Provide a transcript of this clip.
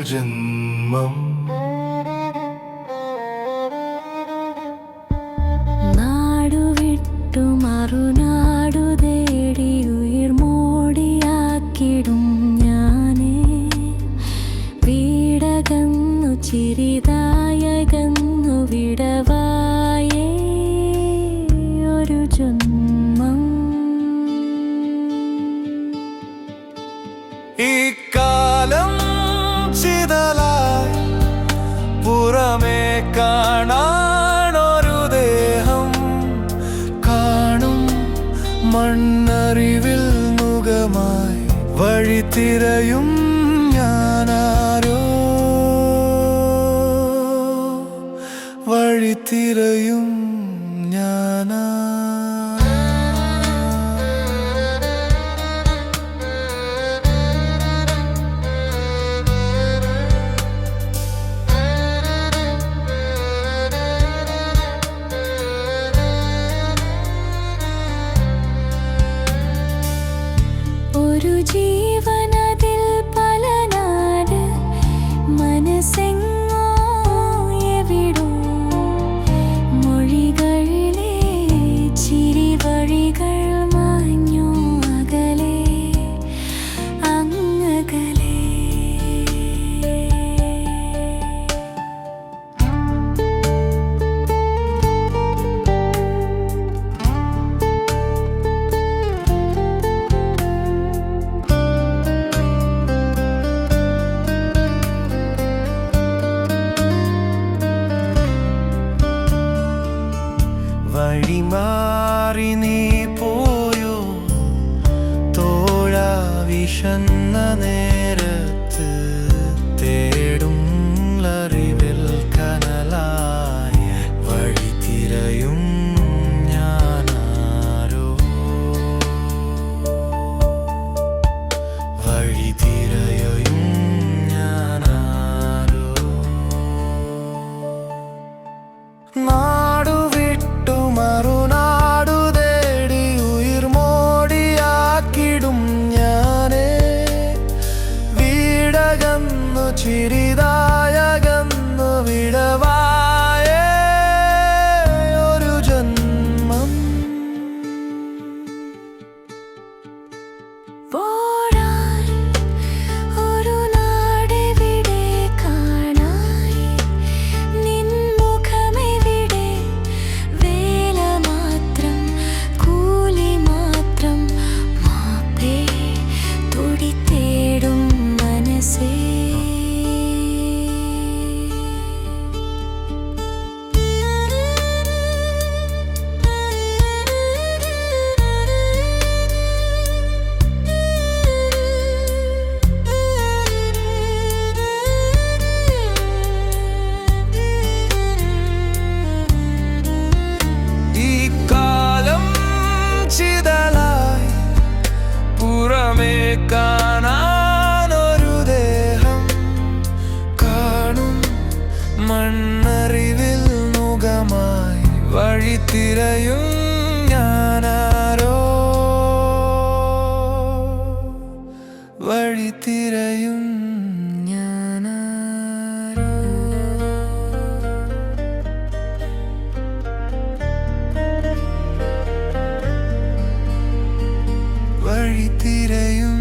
ജന്മം. നാടുവിട്ടു മറുനാടു തേടി ഉയിർ മോടിയാക്കിടും ഞാനേ. വീടകന്നു ചിരിതായകന്നു വിടവായേ ഒരു ജന്മം. ഈ കാലം ചിതലായി പുറമേ കാണാനൊരു ദേഹം കാണും. മണ്ണറിവിൽ മുഖമായി വഴി തിരയും ഞാനാരോ, വഴി തിരയും ഞാനാ. ഒരു ജീവനതിൽ പല നാട്, മനസ്സെങ്ങോ എവിടോ. മൊഴികളിലെ ചിരിവഴികൾ മാഞ്ഞോ അകലെ അങ്ങകലെ. വഴിമാറി നീ പോയോ തോഴ, വിശന്ന നേരത്ത് തേടും അറിവിൽ കനലായ വഴി തിരയും ഞാനാരോ, വഴി തിരയും ഞാനാരോ. മറുനാടു തേടി ഉയിർ മോടിയാക്കിടും ഞാനേ. വീടകന്നു ചിരിതായകന്നു വിടവായേ ഒരു ജന്മം. പോരാൻ ഒരു നാടെവിടെ കാണായി, നിൻ മുഖമെവിടെ. വേല മാത്രം കൂലി മാത്രം മാപ്പേ തൊടി തേടും മനസ്സേ. ഈ കാലം ചിതലായി പുറമേ കാണാനൊരു ദേഹം കാണും. മണ്ണറിവിൽ മുഖമായി വഴി തിരയും ഞാനാരോ, വഴി തിരയും ഞാനാരോ, വഴി തിരയും